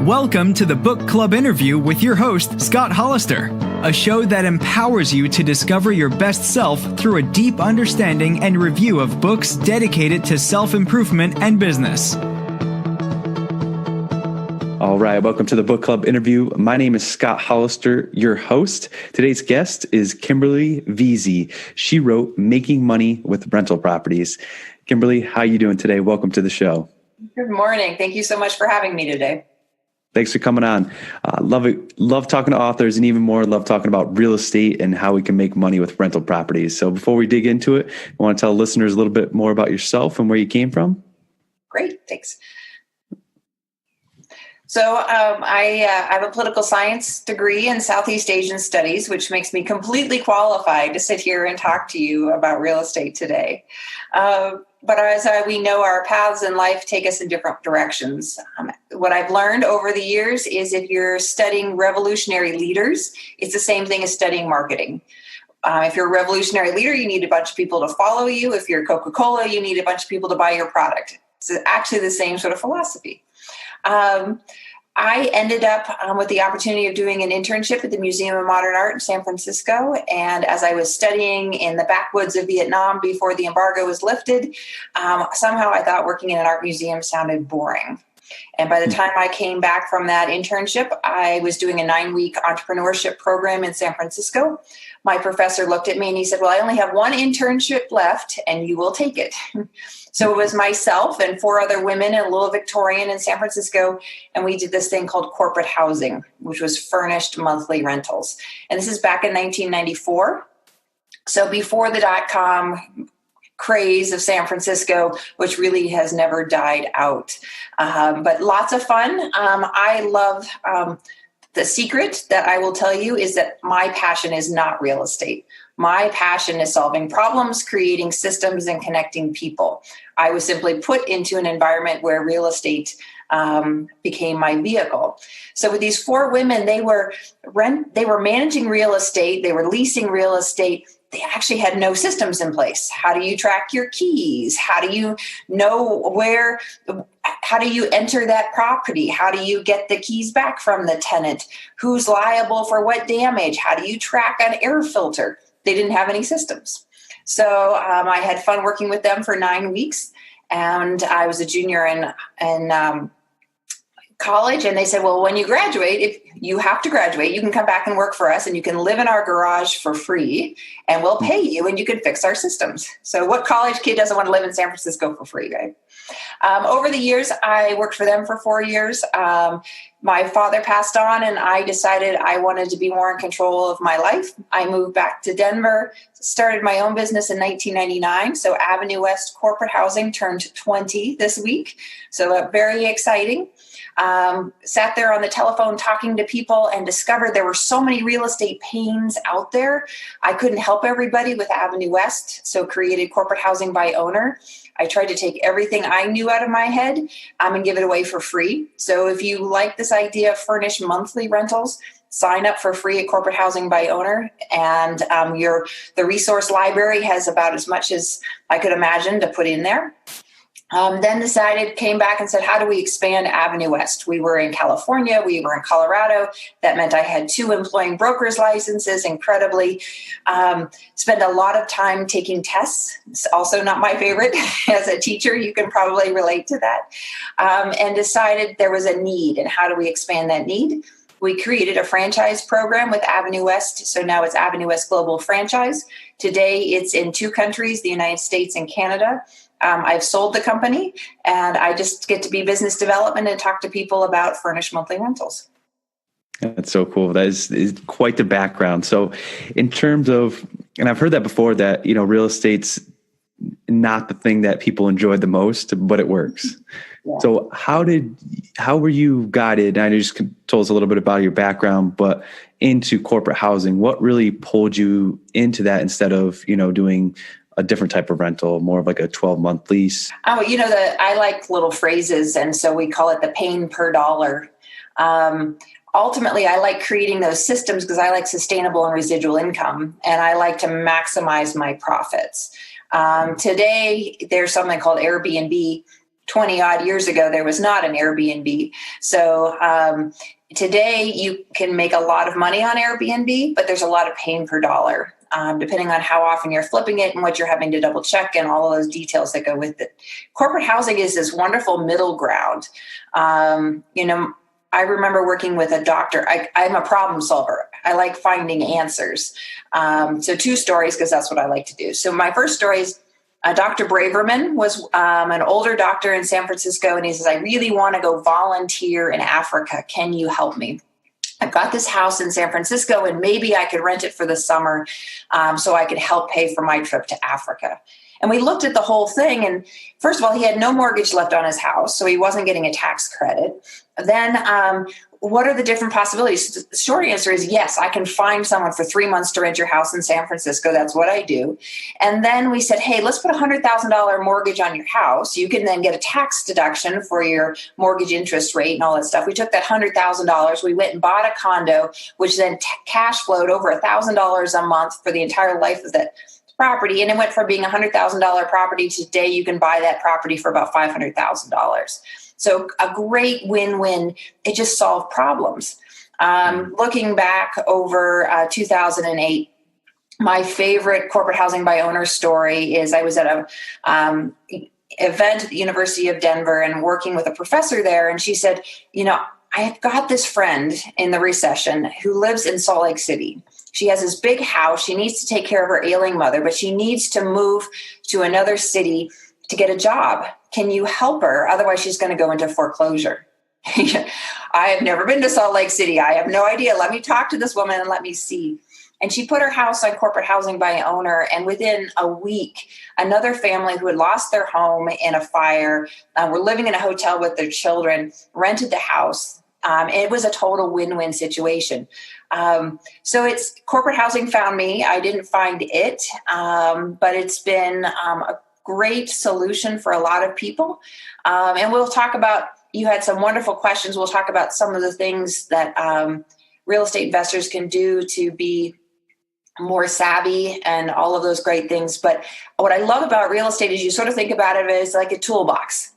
Welcome to the Book Club interview with your host, Scott Hollister, a show that empowers you to discover your best self through a deep understanding and review of books dedicated to self-improvement and business. All right, welcome to the Book Club interview. My name is Scott Hollister, your host. Today's guest is Kimberly Veazey. She wrote Making Money with Rental Properties. Kimberly, how are you doing today? Welcome to the show. Good morning. Thank you so much for having me today. Thanks for coming on. Love talking to authors, and even more, love talking about real estate and how we can make money with rental properties. So before we dig into it, I want to tell listeners a little bit more about yourself and where you came from. Great, thanks. So I have a political science degree in Southeast Asian studies, which makes me completely qualified to sit here and talk to you about real estate today. But as we know, our paths in life take us in different directions. What I've learned over the years is if you're studying revolutionary leaders, it's the same thing as studying marketing. If you're a revolutionary leader, you need a bunch of people to follow you. If you're Coca-Cola, you need a bunch of people to buy your product. It's actually the same sort of philosophy. I ended up with the opportunity of doing an internship at the Museum of Modern Art in San Francisco. And as I was studying in the backwoods of Vietnam before the embargo was lifted, somehow I thought working in an art museum sounded boring. And by the time I came back from that internship, I was doing a 9-week entrepreneurship program in San Francisco. My professor looked at me and he said, "Well, I only have one internship left and you will take it." So it was myself and 4 other women in a little Victorian in San Francisco. And we did this thing called corporate housing, which was furnished monthly rentals. And this is back in 1994. So before the dot-com craze of San Francisco, which really has never died out. But lots of fun. I love the secret that I will tell you is that my passion is not real estate. My passion is solving problems, creating systems, and connecting people. I was simply put into an environment where real estate became my vehicle. So with these 4 women, they were managing real estate, they were leasing real estate. They actually had no systems in place. How do you track your keys? How do you know how do you enter that property? How do you get the keys back from the tenant? Who's liable for what damage? How do you track an air filter? They didn't have any systems. So I had fun working with them for 9 weeks. And I was a junior in college, and they said, "Well, when you graduate, if you have to graduate, you can come back and work for us, and you can live in our garage for free, and we'll pay you, and you can fix our systems." So what college kid doesn't want to live in San Francisco for free, right? Over the years, I worked for them for 4 years. My father passed on, and I decided I wanted to be more in control of my life. I moved back to Denver, started my own business in 1999. So AvenueWest Corporate Housing turned 20 this week. So very exciting. Sat there on the telephone talking to people and discovered there were so many real estate pains out there. I couldn't help everybody with AvenueWest, so created corporate housing by owner. I tried to take everything I knew out of my head and give it away for free. So if you like this idea of furnished monthly rentals, sign up for free at Corporate Housing by Owner. And the resource library has about as much as I could imagine to put in there. Then came back and said, how do we expand AvenueWest? We were in California, we were in Colorado. That meant I had 2 employing brokers licenses, incredibly. Spent a lot of time taking tests. It's also not my favorite. As a teacher, you can probably relate to that. And decided there was a need, and how do we expand that need? We created a franchise program with AvenueWest. So now it's AvenueWest Global Franchise. Today, it's in 2 countries, the United States and Canada. I've sold the company, and I just get to be business development and talk to people about furnished monthly rentals. That's so cool. That is quite the background. So in terms of, and I've heard that before, that, real estate's not the thing that people enjoy the most, but it works. Yeah. So how were you guided? I know you just told us a little bit about your background, but into corporate housing, what really pulled you into that instead of, doing a different type of rental, more of like a 12-month lease? Oh, I like little phrases, and so we call it the pain per dollar. Ultimately, I like creating those systems because I like sustainable and residual income, and I like to maximize my profits. Today, there's something called Airbnb, 20 odd years ago, there was not an Airbnb. So today you can make a lot of money on Airbnb, but there's a lot of pain per dollar, depending on how often you're flipping it and what you're having to double check and all of those details that go with it. Corporate housing is this wonderful middle ground. I remember working with a doctor. I'm a problem solver. I like finding answers. So 2 stories, because that's what I like to do. So my first story is Dr. Braverman was an older doctor in San Francisco, and he says, I really want to go volunteer in Africa. Can you help me? I've got this house in San Francisco, and maybe I could rent it for the summer so I could help pay for my trip to Africa. And we looked at the whole thing. And first of all, he had no mortgage left on his house, so he wasn't getting a tax credit. Then what are the different possibilities? The short answer is yes, I can find someone for 3 months to rent your house in San Francisco. That's what I do. And then we said, hey, let's put a $100,000 mortgage on your house. You can then get a tax deduction for your mortgage interest rate and all that stuff. We took that $100,000. We went and bought a condo, which then cash flowed over $1,000 a month for the entire life of that property. And it went from being a $100,000 property to today you can buy that property for about $500,000. So a great win-win. It just solved problems. Looking back over 2008, my favorite corporate housing by owner story is I was at a event at the University of Denver and working with a professor there. And she said, I've got this friend in the recession who lives in Salt Lake City. She has this big house. She needs to take care of her ailing mother, but she needs to move to another city to get a job. Can you help her? Otherwise, she's going to go into foreclosure. I have never been to Salt Lake City. I have no idea. Let me talk to this woman and let me see. And she put her house on corporate housing by owner. And within a week, another family who had lost their home in a fire, were living in a hotel with their children, rented the house. And it was a total win-win situation. So it's corporate housing found me. I didn't find it, but it's been a great solution for a lot of people. And we'll talk about, you had some wonderful questions. We'll talk about some of the things that real estate investors can do to be more savvy and all of those great things. But what I love about real estate is you sort of think about it as like a toolbox.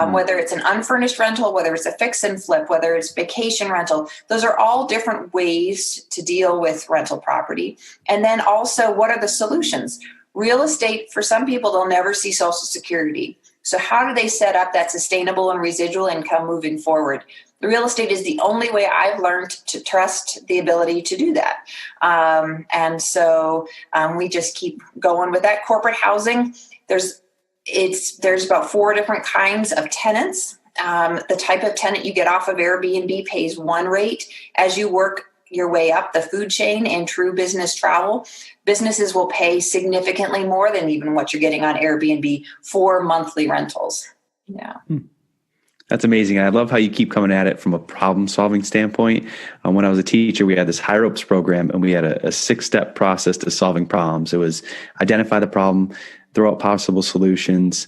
Whether it's an unfurnished rental, whether it's a fix and flip, whether it's vacation rental, those are all different ways to deal with rental property. And then also, what are the solutions? Real estate, for some people, they'll never see Social Security. So how do they set up that sustainable and residual income moving forward? The real estate is the only way I've learned to trust the ability to do that. And so we just keep going with that. Corporate housing, there's about 4 different kinds of tenants. The type of tenant you get off of Airbnb pays one rate. As you work your way up the food chain in true business travel, businesses will pay significantly more than even what you're getting on Airbnb for monthly rentals. Yeah. That's amazing. I love how you keep coming at it from a problem-solving standpoint. When I was a teacher, we had this high ropes program, and we had a 6-step process to solving problems. It was identify the problem, throw out possible solutions,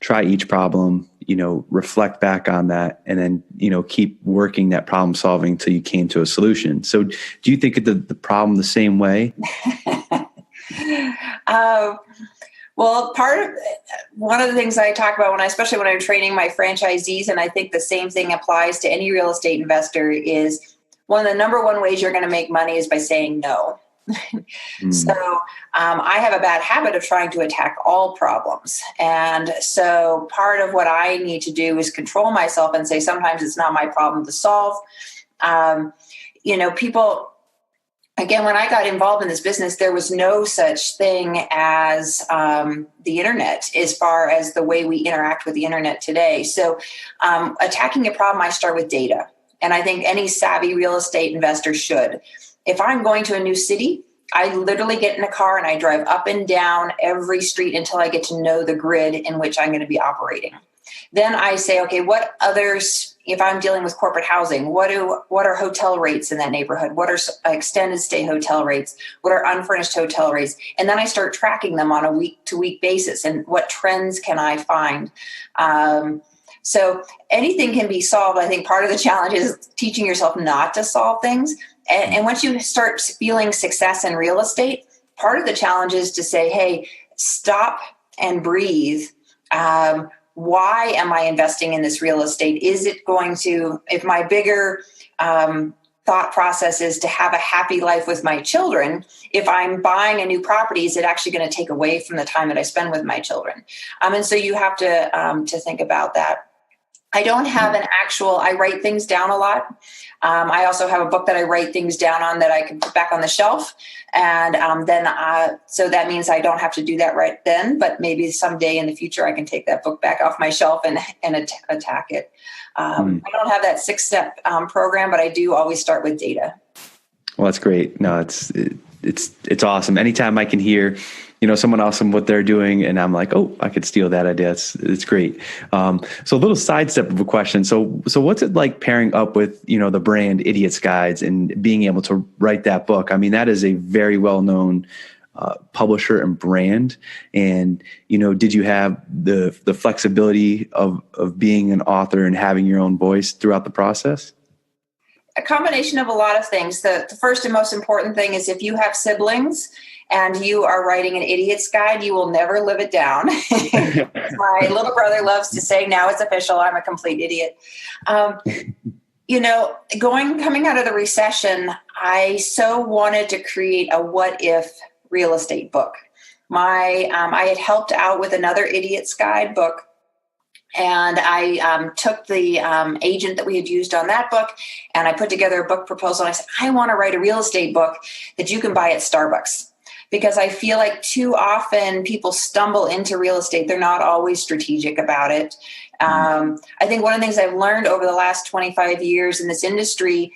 try each problem, reflect back on that, and then, keep working that problem solving till you came to a solution. So do you think of the problem the same way? Well, one of the things I talk about especially when I'm training my franchisees, and I think the same thing applies to any real estate investor, is one of the number one ways you're going to make money is by saying no. So I have a bad habit of trying to attack all problems. And so part of what I need to do is control myself and say, sometimes it's not my problem to solve. People, again, when I got involved in this business, there was no such thing as the internet as far as the way we interact with the internet today. So attacking a problem, I start with data. And I think any savvy real estate investor should. If I'm going to a new city, I literally get in a car and I drive up and down every street until I get to know the grid in which I'm going to be operating. Then I say, okay, what others, if I'm dealing with corporate housing, what are hotel rates in that neighborhood? What are extended stay hotel rates? What are unfurnished hotel rates? And then I start tracking them on a week-to-week basis. And what trends can I find? So anything can be solved. I think part of the challenge is teaching yourself not to solve things. And once you start feeling success in real estate, part of the challenge is to say, hey, stop and breathe. why am I investing in this real estate? Is it going to, if my bigger thought process is to have a happy life with my children, if I'm buying a new property, is it actually going to take away from the time that I spend with my children? And so you have to think about that. I don't have I write things down a lot. I also have a book that I write things down on that I can put back on the shelf. And so that means I don't have to do that right then, but maybe someday in the future, I can take that book back off my shelf and attack it. I don't have that 6-step program, but I do always start with data. Well, that's great. No, it's awesome. Anytime I can hear, someone else and what they're doing, and I'm like, oh, I could steal that idea. It's great. So a little sidestep of a question. So what's it like pairing up with, the brand Idiot's Guides and being able to write that book? I mean, that is a very well-known publisher and brand. And, did you have the flexibility of being an author and having your own voice throughout the process? A combination of a lot of things. The first and most important thing is if you have siblings and you are writing an idiot's guide, you will never live it down. My little brother loves to say, now it's official, I'm a complete idiot. Coming out of the recession, I so wanted to create a what if real estate book. I had helped out with another idiot's guide book. And I took the agent that we had used on that book, and I put together a book proposal. And I said, I want to write a real estate book that you can buy at Starbucks, because I feel like too often people stumble into real estate. They're not always strategic about it. I think one of the things I've learned over the last 25 years in this industry,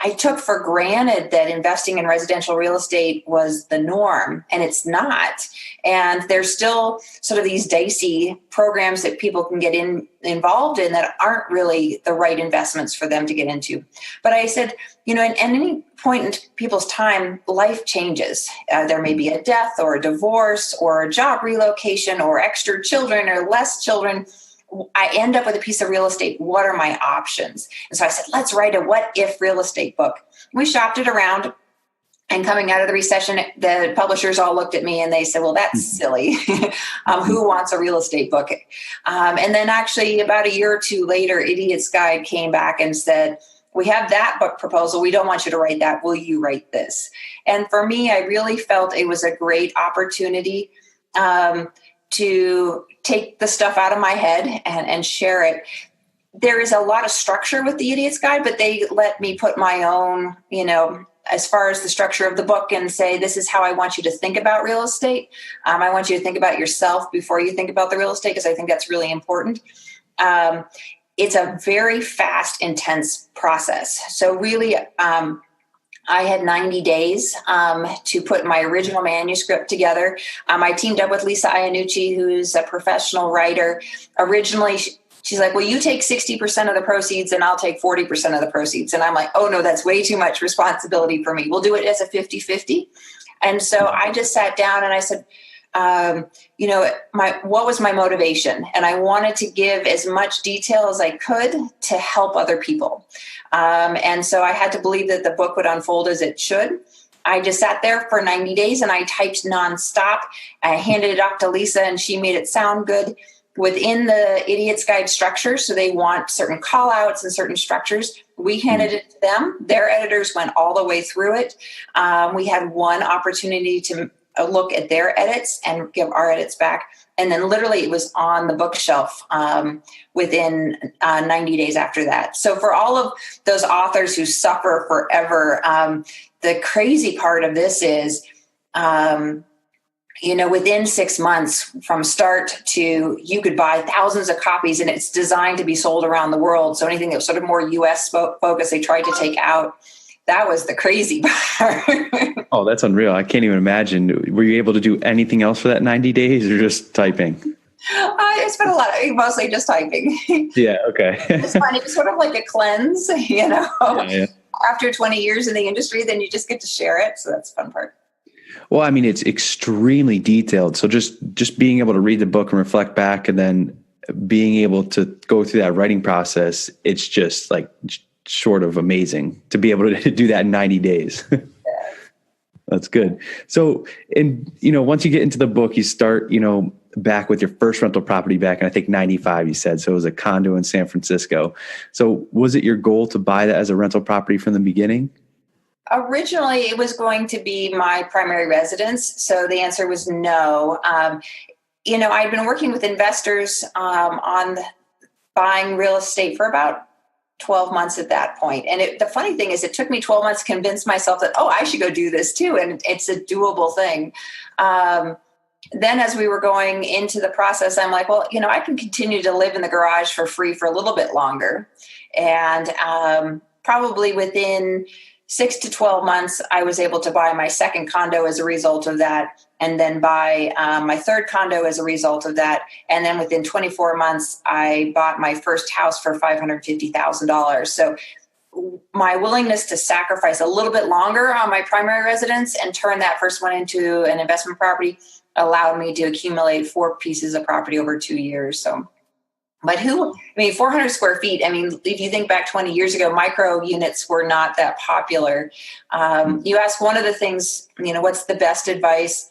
I took for granted that investing in residential real estate was the norm, and it's not. And there's still sort of these dicey programs that people can get involved in that aren't really the right investments for them to get into. But I said, at any point in people's time, life changes. There may be a death or a divorce or a job relocation or extra children or less children. I end up with a piece of real estate. What are my options? And so I said, let's write a what if real estate book. We shopped it around, and coming out of the recession, the publishers all looked at me and they said, well, that's silly. Who wants a real estate book? And then actually about a year or two later, Idiot's Guide came back and said, we have that book proposal. We don't want you to write that. Will you write this? And for me, I really felt it was a great opportunity to take the stuff out of my head and share it. There is a lot of structure with the Idiot's Guide, but they let me put my own, as far as the structure of the book, and say, this is how I want you to think about real estate. I want you to think about yourself before you think about the real estate, because I think that's really important. It's a very fast, intense process. So really, I had 90 days to put my original manuscript together. I teamed up with Lisa Iannucci, who's a professional writer. Originally, she's like, well, you take 60% of the proceeds and I'll take 40% of the proceeds. And I'm like, oh, no, that's way too much responsibility for me. We'll do it as a 50-50. And so I just sat down and I said, what was my motivation? And I wanted to give as much detail as I could to help other people. And so I had to believe that the book would unfold as it should. I just sat there for 90 days and I typed nonstop. I handed it off to Lisa and she made it sound good within the Idiot's Guide structure. So they want certain call outs and certain structures. We handed it to them. Their editors went all the way through it. We had one opportunity to look at their edits and give our edits back. And then literally it was on the bookshelf within 90 days after that. So for all of those authors who suffer forever, the crazy part of this is, within 6 months from start to, you could buy thousands of copies, and it's designed to be sold around the world. So anything that was sort of more US focused, they tried to take out. That was the crazy part. Oh, that's unreal. I can't even imagine. Were you able to do anything else for that 90 days or just typing? I spent mostly just typing. Yeah, okay. It's fun. It was sort of like a cleanse, Yeah. After 20 years in the industry, then you just get to share it. So that's the fun part. Well, I mean, it's extremely detailed. So just being able to read the book and reflect back, and then being able to go through that writing process, it's just like short of amazing to be able to do that in 90 days. That's good. So, once you get into the book, you start, back with your first rental property back in, I think 95, you said. So it was a condo in San Francisco. So was it your goal to buy that as a rental property from the beginning? Originally, it was going to be my primary residence. So the answer was no. I'd been working with investors on buying real estate for about 12 months at that point. And the funny thing is, it took me 12 months to convince myself that, I should go do this too. And it's a doable thing. Then as we were going into the process, I'm like, I can continue to live in the garage for free for a little bit longer. And probably within 6 to 12 months, I was able to buy my second condo as a result of that, and then buy my third condo as a result of that. And then within 24 months, I bought my first house for $550,000. So my willingness to sacrifice a little bit longer on my primary residence and turn that first one into an investment property allowed me to accumulate 4 pieces of property over 2 years. So, but 400 square feet. If you think back 20 years ago, micro units were not that popular. You ask one of the things, what's the best advice?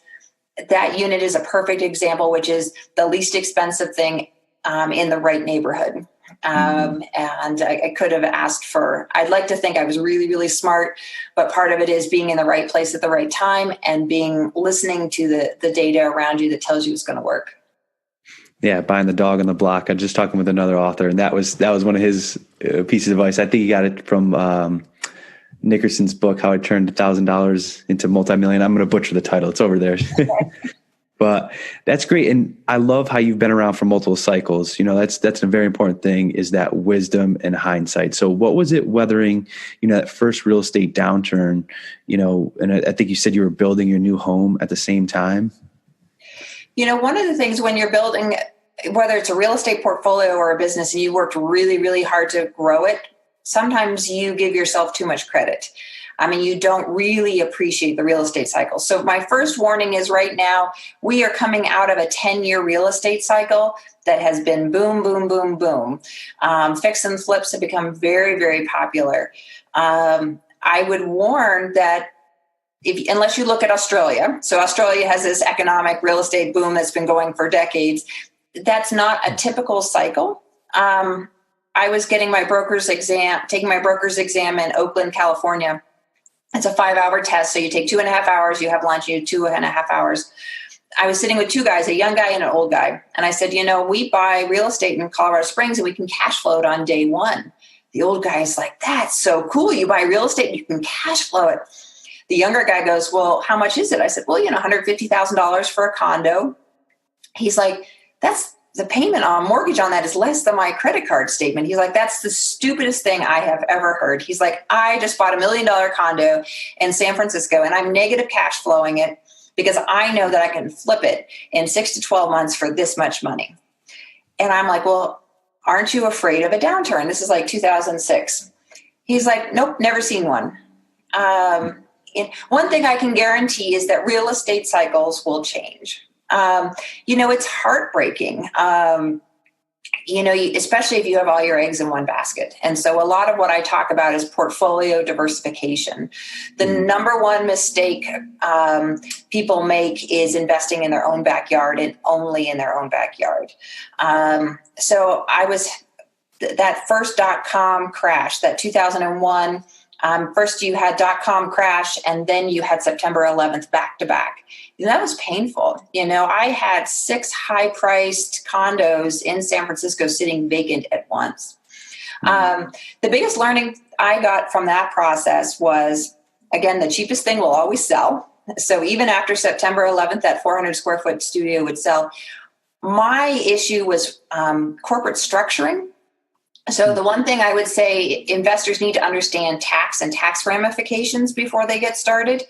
That unit is a perfect example, which is the least expensive thing in the right neighborhood. And I could have asked I'd like to think I was really, really smart, but part of it is being in the right place at the right time and listening to the data around you that tells you it's going to work. Yeah, buying the dog on the block. I was just talking with another author, and that was one of his pieces of advice. I think he got it from Nickerson's book, How I Turned $1,000 into Multi-Million. I'm going to butcher the title. It's over there. But that's great. And I love how you've been around for multiple cycles. That's a very important thing, is that wisdom and hindsight. So what was it weathering, that first real estate downturn, and I think you said you were building your new home at the same time? One of the things when you're building, whether it's a real estate portfolio or a business, and you worked really, really hard to grow it, sometimes you give yourself too much credit. You don't really appreciate the real estate cycle. So my first warning is right now, we are coming out of a 10-year real estate cycle that has been boom, boom, boom, boom. Fix and flips have become very, very popular. I would warn that unless you look at Australia, so Australia has this economic real estate boom that's been going for decades. That's not a typical cycle. I was taking my broker's exam in Oakland, California. It's a 5-hour test. So you take 2.5 hours, you have lunch, you do 2.5 hours. I was sitting with 2 guys, a young guy and an old guy. And I said, we buy real estate in Colorado Springs and we can cash flow it on day one. The old guy is like, that's so cool. You buy real estate and you can cash flow it. The younger guy goes, well, how much is it? I said, well, $150,000 for a condo. He's like, that's the payment on mortgage on that is less than my credit card statement. He's like, that's the stupidest thing I have ever heard. He's like, I just bought $1 million condo in San Francisco and I'm negative cash flowing it because I know that I can flip it in 6 to 12 months for this much money. And I'm like, well, aren't you afraid of a downturn? This is like 2006. He's like, nope, never seen one. One thing I can guarantee is that real estate cycles will change. It's heartbreaking, especially if you have all your eggs in one basket. And so a lot of what I talk about is portfolio diversification. The number one mistake people make is investing in their own backyard and only in their own backyard. So I was that first .com crash, that 2001. First you had .com crash and then you had September 11th back to back. That was painful. I had 6 high-priced condos in San Francisco sitting vacant at once. The biggest learning I got from that process was, again, the cheapest thing will always sell. So even after September 11th, that 400 square foot studio would sell. My issue was corporate structuring. So the one thing I would say, investors need to understand tax and tax ramifications before they get started,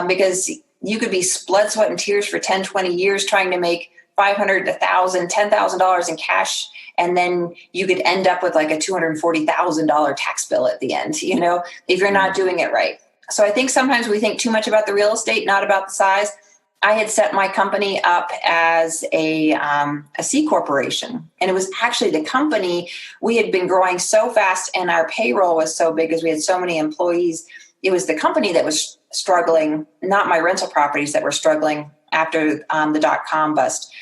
because you could be blood, sweat, and tears for 10, 20 years trying to make $500, $1,000, $10,000 in cash, and then you could end up with like a $240,000 tax bill at the end, if you're not doing it right. So I think sometimes we think too much about the real estate, not about the size. I had set my company up as a C corporation. And it was actually the company, we had been growing so fast and our payroll was so big because we had so many employees it was the company that was struggling, not my rental properties that were struggling after the dot-com bust.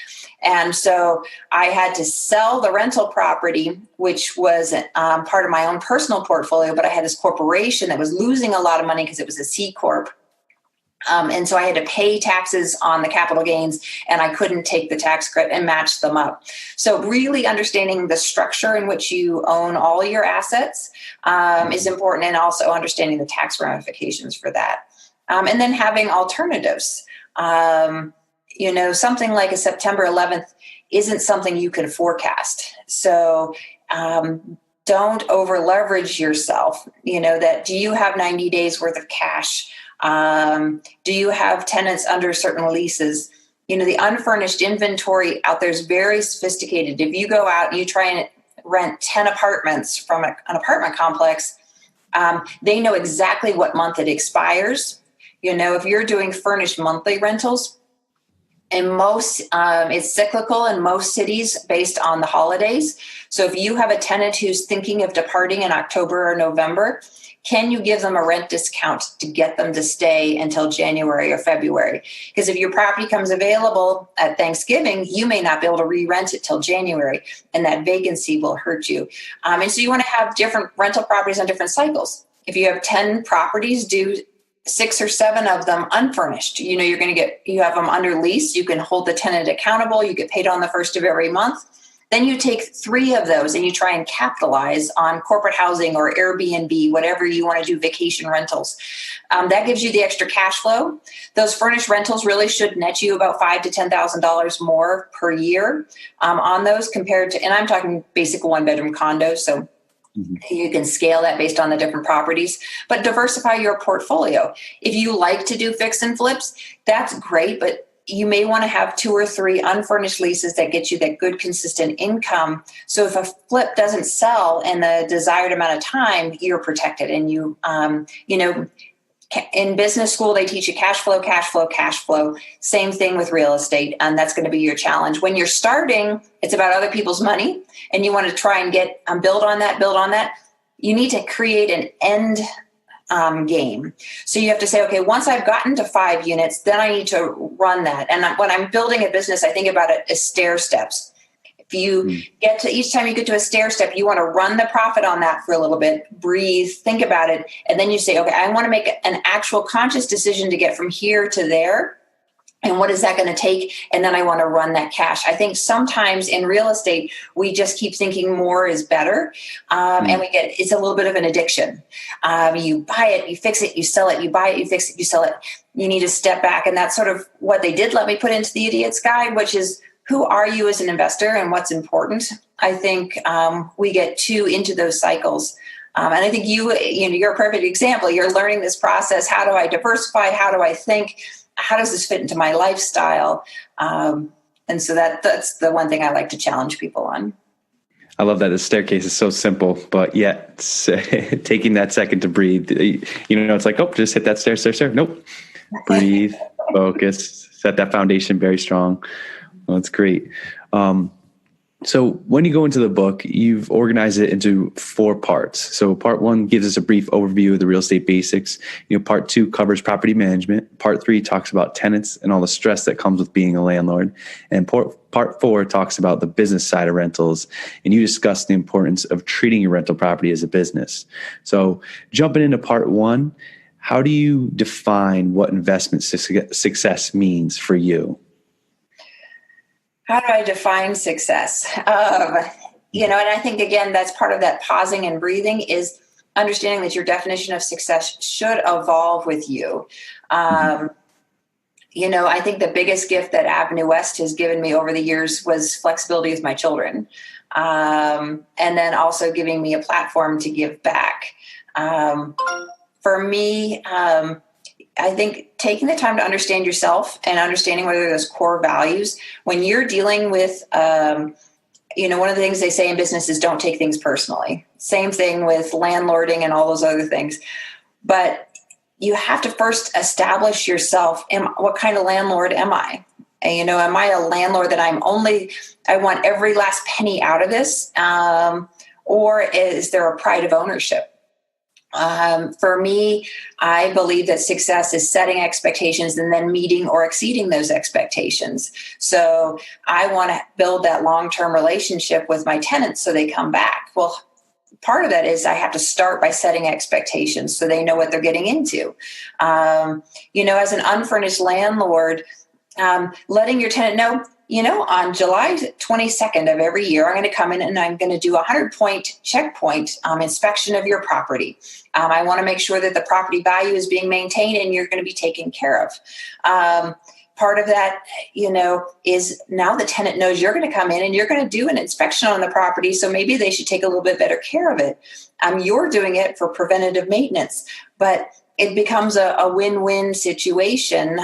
And so I had to sell the rental property, which was part of my own personal portfolio, but I had this corporation that was losing a lot of money because it was a C Corp. And so I had to pay taxes on the capital gains, and I couldn't take the tax credit and match them up. So really understanding the structure in which you own all your assets is important, and also understanding the tax ramifications for that. And then having alternatives. Something like a September 11th isn't something you can forecast. So don't over leverage yourself. Do you have 90 days worth of cash? Do you have tenants under certain leases? The unfurnished inventory out there is very sophisticated. If you go out and you try and rent 10 apartments from an apartment complex, they know exactly what month it expires. If you're doing furnished monthly rentals, and most, it's cyclical in most cities based on the holidays. So if you have a tenant who's thinking of departing in October or November, can you give them a rent discount to get them to stay until January or February? Because if your property comes available at Thanksgiving, you may not be able to re-rent it till January, and that vacancy will hurt you. And so you want to have different rental properties on different cycles. If you have 10 properties, do 6 or 7 of them unfurnished. You have them under lease. You can hold the tenant accountable. You get paid on the first of every month. Then you take 3 of those and you try and capitalize on corporate housing or Airbnb, whatever you want to do, vacation rentals. That gives you the extra cash flow. Those furnished rentals really should net you about $5,000 to $10,000 more per year on those compared to, and I'm talking basic 1-bedroom condos. So you can scale that based on the different properties, but diversify your portfolio. If you like to do fix and flips, that's great, but you may want to have 2 or 3 unfurnished leases that get you that good, consistent income. So if a flip doesn't sell in the desired amount of time, you're protected. And in business school, they teach you cash flow, cash flow, cash flow. Same thing with real estate. And that's going to be your challenge. When you're starting, it's about other people's money, and you want to try and get build on that. You need to create an end game. So you have to say, okay, once I've gotten to 5 units, then I need to run that. And when I'm building a business, I think about it as stair steps. If you get to, each time you get to a stair step, you want to run the profit on that for a little bit, breathe, think about it. And then you say, okay, I want to make an actual conscious decision to get from here to there. And what is that going to take? And then I want to run that cash. I think sometimes in real estate, we just keep thinking more is better. And it's a little bit of an addiction. You buy it, you fix it, you sell it, you buy it, you fix it, you sell it. You need to step back. And that's sort of what they did let me put into the Idiot's Guide, which is, who are you as an investor and what's important? I think we get too into those cycles. And I think you're a perfect example. You're learning this process. How do I diversify? How do I think? How does this fit into my lifestyle? And so that's the one thing I like to challenge people on. I love that the staircase is so simple, but yet taking that second to breathe, it's like, oh, just hit that stair. Nope. Breathe, focus, set that foundation very strong. Well, that's great. So when you go into the book, you've organized it into 4 parts. So part 1 gives us a brief overview of the real estate basics. Part 2 covers property management. Part 3 talks about tenants and all the stress that comes with being a landlord. And part 4 talks about the business side of rentals. And you discuss the importance of treating your rental property as a business. So jumping into part 1, how do you define what investment success means for you? How do I define success? And I think, again, that's part of that pausing and breathing is understanding that your definition of success should evolve with you. I think the biggest gift that AvenueWest has given me over the years was flexibility with my children. And then also giving me a platform to give back. For me, I think taking the time to understand yourself and understanding what are those core values when you're dealing with, one of the things they say in business is don't take things personally. Same thing with landlording and all those other things. But you have to first establish yourself. What kind of landlord am I? And, am I a landlord that I want every last penny out of this? Or is there a pride of ownership? For me, I believe that success is setting expectations and then meeting or exceeding those expectations. So I want to build that long-term relationship with my tenants so they come back. Well, part of that is I have to start by setting expectations so they know what they're getting into. As an unfurnished landlord, letting your tenant know, on July 22nd of every year, I'm going to come in and I'm going to do a 100-point checkpoint inspection of your property. I want to make sure that the property value is being maintained and you're going to be taken care of. Part of that, is now the tenant knows you're going to come in and you're going to do an inspection on the property. So maybe they should take a little bit better care of it. You're doing it for preventative maintenance, but it becomes a win-win situation.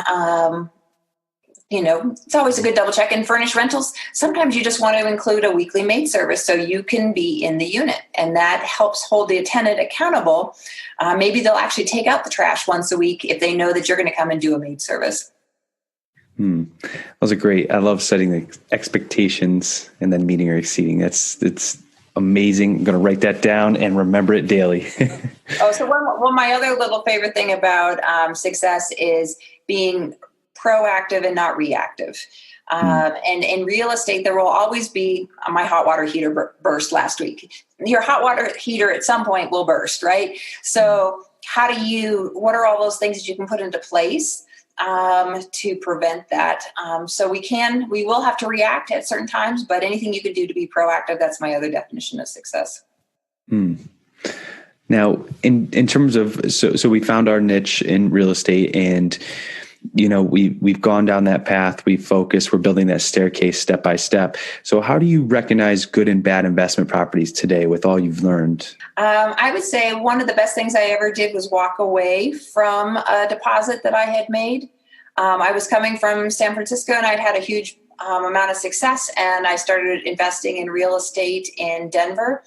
It's always a good double check. In furnished rentals, sometimes you just want to include a weekly maid service so you can be in the unit, and that helps hold the tenant accountable. Maybe they'll actually take out the trash once a week if they know that you're going to come and do a maid service. Those are great. I love setting the expectations and then meeting or exceeding. It's amazing. I'm going to write that down and remember it daily. So my other little favorite thing about success is being proactive and not reactive. And in real estate, there will always be my hot water heater burst last week. Your hot water heater at some point will burst, right? So what are all those things that you can put into place to prevent that? So we will have to react at certain times, but anything you can do to be proactive, that's my other definition of success. Now, in terms of, so we found our niche in real estate, and we've gone down that path. We focus. We're building that staircase step by step. So how do you recognize good and bad investment properties today with all you've learned? I would say one of the best things I ever did was walk away from a deposit that I had made. I was coming from San Francisco and I'd had a huge amount of success, and I started investing in real estate in Denver.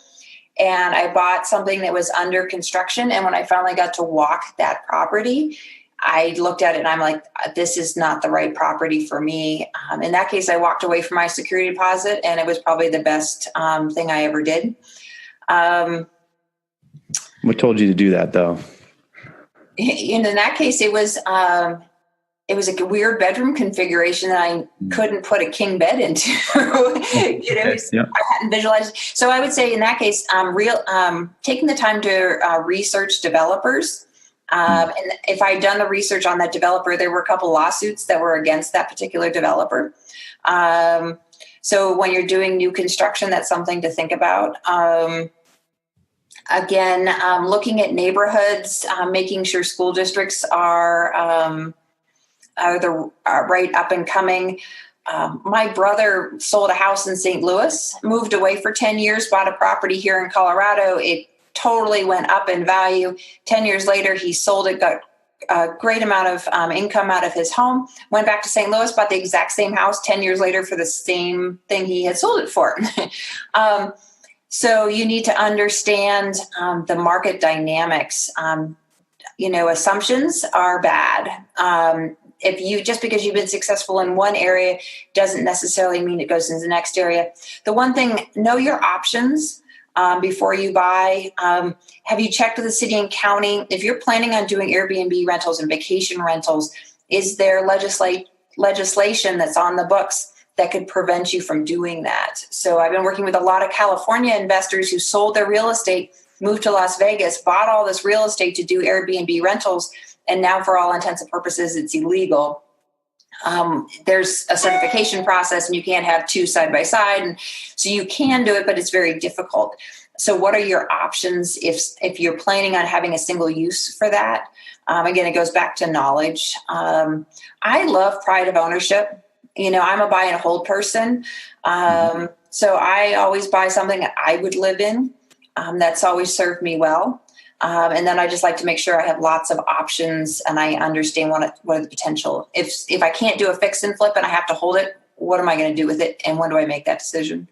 And I bought something that was under construction. And when I finally got to walk that property, I looked at it and I'm like, this is not the right property for me. In that case, I walked away from my security deposit, and it was probably the best thing I ever did. What told you to do that, though? In that case, it was a weird bedroom configuration that I couldn't put a king bed into. I hadn't visualized. So I would say in that case, taking the time to research developers. And if I'd done the research on that developer, there were a couple lawsuits that were against that particular developer. So when you're doing new construction, that's something to think about. Again, looking at neighborhoods, making sure school districts are right up and coming. My brother sold a house in St. Louis, moved away for 10 years, bought a property here in Colorado. It totally went up in value. 10 years later, he sold it, got a great amount of income out of his home, went back to St. Louis, bought the exact same house 10 years later for the same thing he had sold it for. So you need to understand the market dynamics. Assumptions are bad. Just because you've been successful in one area doesn't necessarily mean it goes into the next area. The one thing, know your options. Before you buy. Have you checked with the city and county? If you're planning on doing Airbnb rentals and vacation rentals, is there legislation that's on the books that could prevent you from doing that? So I've been working with a lot of California investors who sold their real estate, moved to Las Vegas, bought all this real estate to do Airbnb rentals, and now for all intents and purposes, it's illegal. There's a certification process and you can't have two side by side. And so you can do it, but it's very difficult. So what are your options if you're planning on having a single use for that? Again, it goes back to knowledge. I love pride of ownership. I'm a buy and hold person. So I always buy something that I would live in. That's always served me well. And then I just like to make sure I have lots of options and I understand what are the potential. If I can't do a fix and flip and I have to hold it, what am I going to do with it? And when do I make that decision?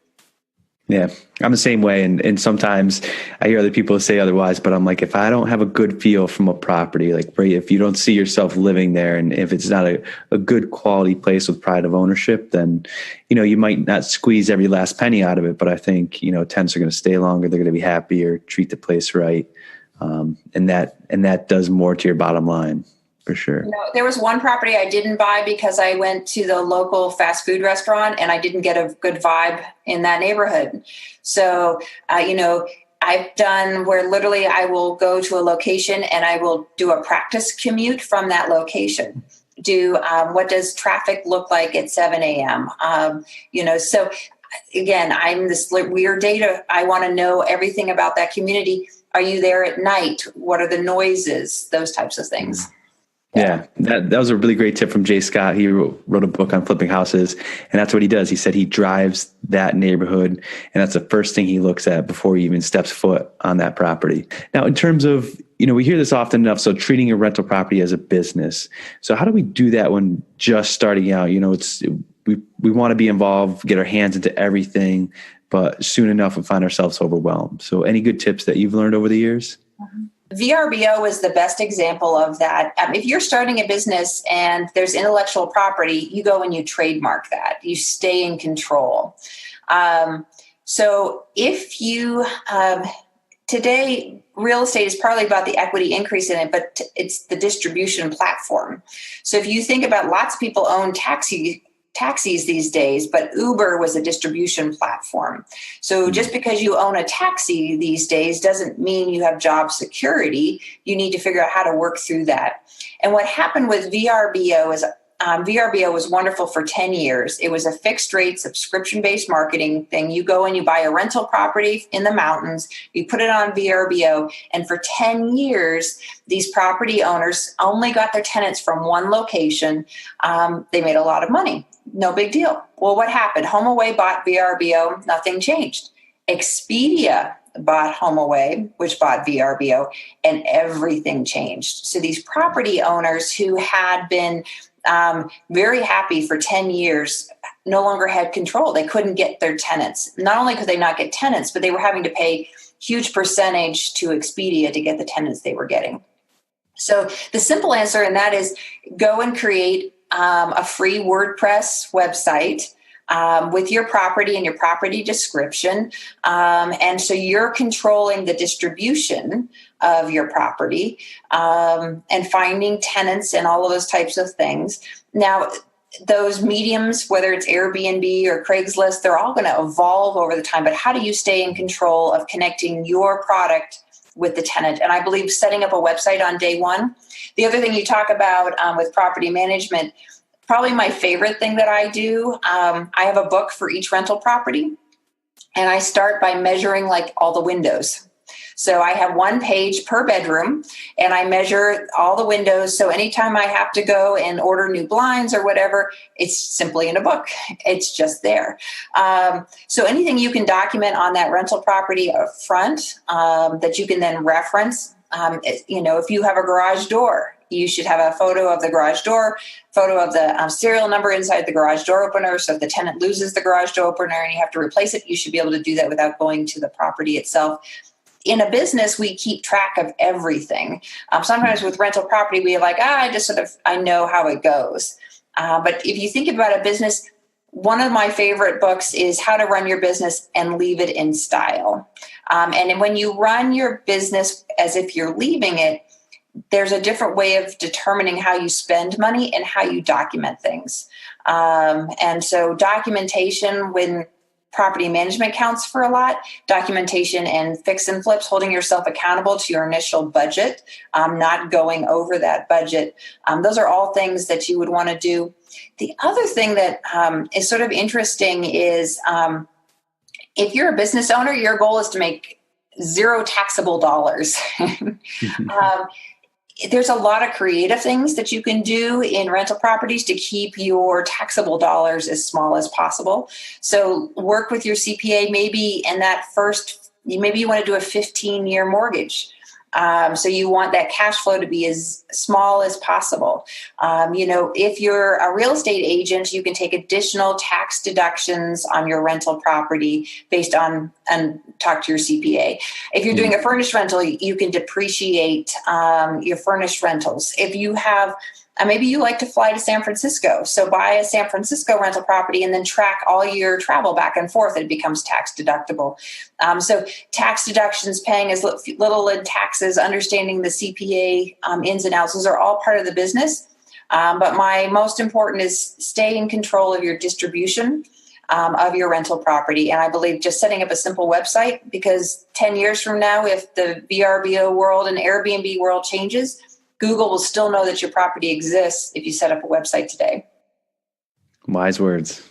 Yeah, I'm the same way. And sometimes I hear other people say otherwise, but I'm like, if I don't have a good feel from a property, like right, if you don't see yourself living there and if it's not a good quality place with pride of ownership, then, you might not squeeze every last penny out of it. But I think, tenants are going to stay longer. They're going to be happier, treat the place right. And that does more to your bottom line for sure. There was one property I didn't buy because I went to the local fast food restaurant and I didn't get a good vibe in that neighborhood. So, I've done where literally I will go to a location and I will do a practice commute from that location. What does traffic look like at 7 a.m.? So again, I'm this weird data. I want to know everything about that community. Are you there at night? What are the noises? Those types of things. Yeah, that was a really great tip from Jay Scott. He wrote a book on flipping houses, and that's what he does. He said he drives that neighborhood, and that's the first thing he looks at before he even steps foot on that property. Now, in terms of, we hear this often enough, so treating a rental property as a business. So how do we do that when just starting out? We want to be involved, get our hands into everything, but soon enough we find ourselves overwhelmed. So any good tips that you've learned over the years? VRBO is the best example of that. If you're starting a business and there's intellectual property, you go and you trademark that. You stay in control. So if you, today, real estate is partly about the equity increase in it, but it's the distribution platform. So if you think about, lots of people own taxis these days, but Uber was a distribution platform. So just because you own a taxi these days doesn't mean you have job security. You need to figure out how to work through that. And what happened with VRBO is VRBO was wonderful for 10 years. It was a fixed rate subscription-based marketing thing. You go and you buy a rental property in the mountains, you put it on VRBO, and for 10 years, these property owners only got their tenants from one location. They made a lot of money. No big deal. Well, what happened? HomeAway bought VRBO, nothing changed. Expedia bought HomeAway, which bought VRBO, and everything changed. So these property owners who had been very happy for 10 years no longer had control. They couldn't get their tenants. Not only could they not get tenants, but they were having to pay huge percentage to Expedia to get the tenants they were getting. So the simple answer in that is go and create a free WordPress website with your property and your property description. And so you're controlling the distribution of your property and finding tenants and all of those types of things. Now, those mediums, whether it's Airbnb or Craigslist, they're all going to evolve over the time. But how do you stay in control of connecting your product with the tenant? And I believe setting up a website on day one. The other thing you talk about with property management, probably my favorite thing that I do, I have a book for each rental property, and I start by measuring like all the windows. So I have one page per bedroom, and I measure all the windows. So anytime I have to go and order new blinds or whatever, it's simply in a book. It's just there. So anything you can document on that rental property up front that you can then reference. If you have a garage door, you should have a photo of the garage door, photo of the serial number inside the garage door opener. So if the tenant loses the garage door opener and you have to replace it, you should be able to do that without going to the property itself. In a business, we keep track of everything. Sometimes with rental property, we're like, I know how it goes. But if you think about a business, one of my favorite books is How to Run Your Business and Leave It in Style. And when you run your business as if you're leaving it, there's a different way of determining how you spend money and how you document things. And so documentation, when property management counts for a lot, documentation and fix and flips, holding yourself accountable to your initial budget, not going over that budget. Those are all things that you would want to do. The other thing that is sort of interesting is if you're a business owner, your goal is to make zero taxable dollars. There's a lot of creative things that you can do in rental properties to keep your taxable dollars as small as possible. So work with your CPA, maybe in that first, maybe you want to do a 15-year mortgage. So you want that cash flow to be as small as possible. If you're a real estate agent, you can take additional tax deductions on your rental property based on and talk to your CPA. If you're doing a furnished rental, you can depreciate your furnished rentals. If you have, maybe you like to fly to San Francisco, so buy a San Francisco rental property and then track all your travel back and forth. It becomes tax deductible. So tax deductions, paying as little in taxes, understanding the CPA ins and outs, those are all part of the business. But my most important is stay in control of your distribution of your rental property. And I believe just setting up a simple website, because 10 years from now, if the VRBO world and Airbnb world changes, Google will still know that your property exists if you set up a website today. Wise words.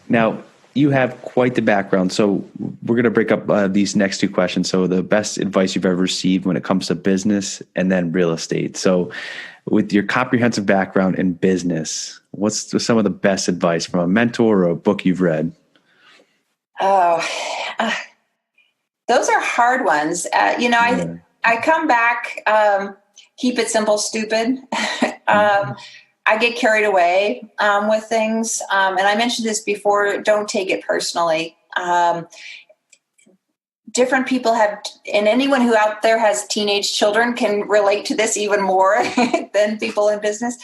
Now, you have quite the background. So we're going to break up these next two questions. So the best advice you've ever received when it comes to business, and then real estate. So with your comprehensive background in business, what's some of the best advice from a mentor or a book you've read? Oh, those are hard ones. I come back, keep it simple, stupid. I get carried away with things. And I mentioned this before, don't take it personally. Different people have, and anyone who out there has teenage children can relate to this even more than people in business.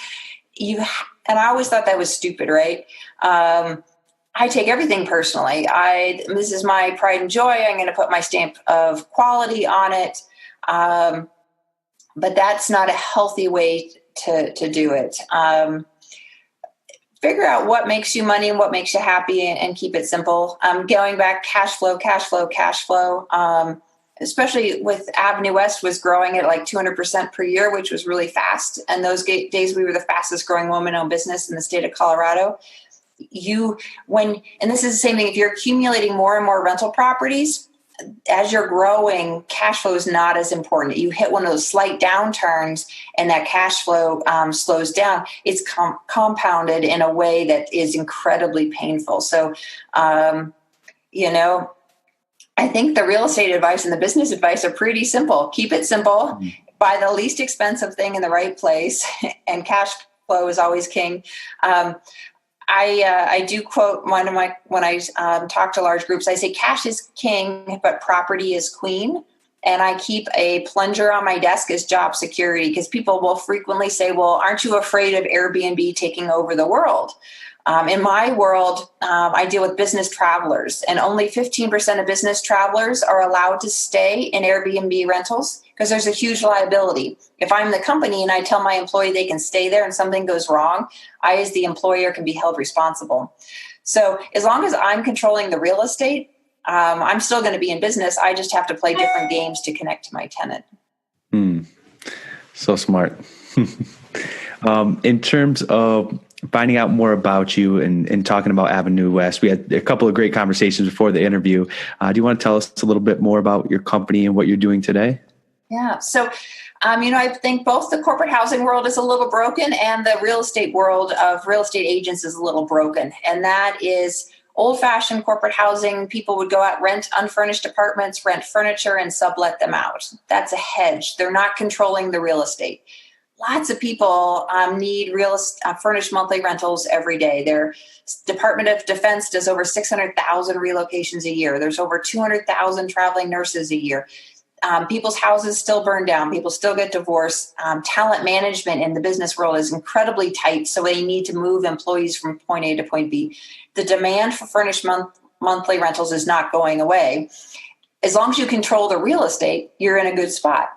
And I always thought that was stupid, right? I take everything personally. This is my pride and joy. I'm going to put my stamp of quality on it. But that's not a healthy way to do it. Figure out what makes you money and what makes you happy, and keep it simple. Going back, cash flow. Especially with AvenueWest was growing at like 200% per year, which was really fast. And those days we were the fastest growing woman-owned business in the state of Colorado. And this is the same thing, if you're accumulating more and more rental properties, as you're growing, cash flow is not as important. You hit one of those slight downturns and that cash flow slows down. It's compounded in a way that is incredibly painful. So, I think the real estate advice and the business advice are pretty simple. Keep it simple. Buy the least expensive thing in the right place, and cash flow is always king. I do quote when I talk to large groups, I say cash is king, but property is queen. And I keep a plunger on my desk as job security, because people will frequently say, well, aren't you afraid of Airbnb taking over the world? In my world, I deal with business travelers, and only 15% of business travelers are allowed to stay in Airbnb rentals, because there's a huge liability. If I'm the company and I tell my employee they can stay there and something goes wrong, I, as the employer, can be held responsible. So as long as I'm controlling the real estate, I'm still going to be in business. I just have to play different games to connect to my tenant. So smart. In terms of finding out more about you and talking about AvenueWest, we had a couple of great conversations before the interview. Do you want to tell us a little bit more about your company and what you're doing today? Yeah. So, I think both the corporate housing world is a little broken, and the real estate world of real estate agents is a little broken. And that is old-fashioned corporate housing. People would go out, rent unfurnished apartments, rent furniture, and sublet them out. That's a hedge. They're not controlling the real estate. Lots of people need furnished monthly rentals every day. Their Department of Defense does over 600,000 relocations a year. There's over 200,000 traveling nurses a year. People's houses still burn down. People still get divorced. Talent management in the business world is incredibly tight, so they need to move employees from point A to point B. The demand for furnished monthly rentals is not going away. As long as you control the real estate, you're in a good spot.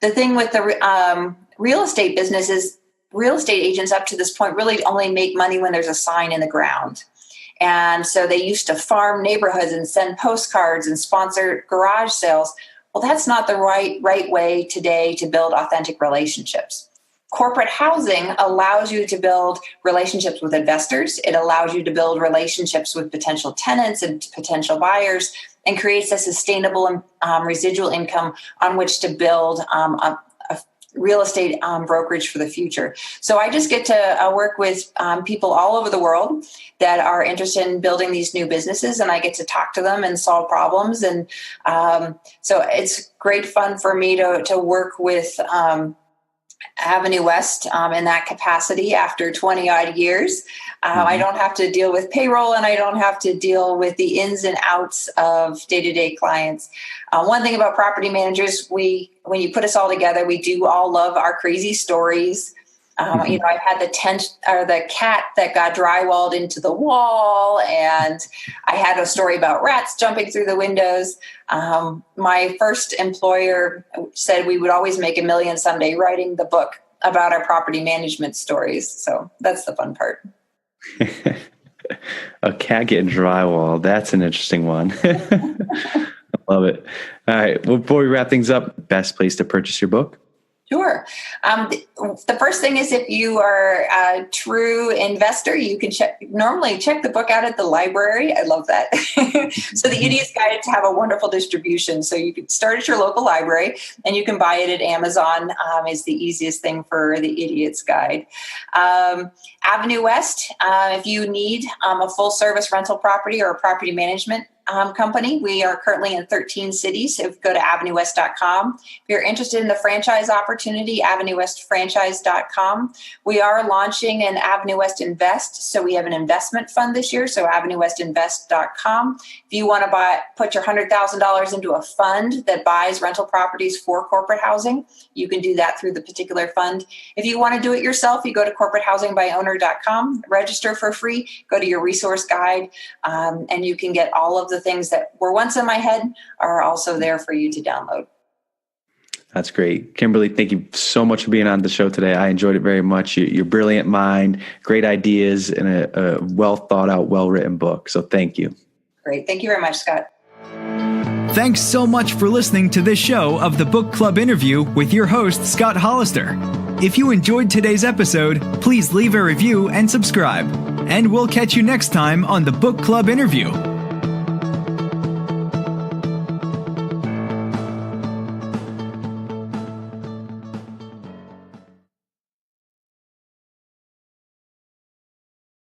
The thing with the real estate business is real estate agents up to this point really only make money when there's a sign in the ground. And so they used to farm neighborhoods and send postcards and sponsor garage sales. Well, that's not the right way today to build authentic relationships. Corporate housing allows you to build relationships with investors. It allows you to build relationships with potential tenants and potential buyers, and creates a sustainable residual income on which to build a real estate brokerage for the future. So I just get to work with people all over the world that are interested in building these new businesses, and I get to talk to them and solve problems. And so it's great fun for me to work with Avenue West in that capacity after 20 odd years. I don't have to deal with payroll, and I don't have to deal with the ins and outs of day-to-day clients. One thing about property managers, when you put us all together, we do all love our crazy stories. I've had the cat that got drywalled into the wall, and I had a story about rats jumping through the windows. My first employer said we would always make $1 million someday writing the book about our property management stories. So that's the fun part. A cat getting drywall. That's an interesting one. I love it. All right. Well, before we wrap things up, best place to purchase your book? Sure. The first thing is, if you are a true investor, you can normally check the book out at the library. I love that. So the Idiot's Guide to have a wonderful distribution. So you can start at your local library, and you can buy it at Amazon. Is the easiest thing for the Idiot's Guide. Avenue West, if you need a full service rental property or a property management company. We are currently in 13 cities. So go to avenuewest.com. If you're interested in the franchise opportunity, avenuewestfranchise.com. We are launching an Avenue West Invest. So we have an investment fund this year. So avenuewestinvest.com. If you want to put your $100,000 into a fund that buys rental properties for corporate housing, you can do that through the particular fund. If you want to do it yourself, you go to corporatehousingbyowner.com, register for free, go to your resource guide, and you can get all of the things that were once in my head are also there for you to download. That's great. Kimberly, thank you so much for being on the show today. I enjoyed it very much. Your brilliant mind, great ideas, and a well thought out, well written book. So thank you. Great. Thank you very much, Scott. Thanks so much for listening to this show of the Book Club Interview with your host, Scott Hollister. If you enjoyed today's episode, please leave a review and subscribe. And we'll catch you next time on the Book Club Interview.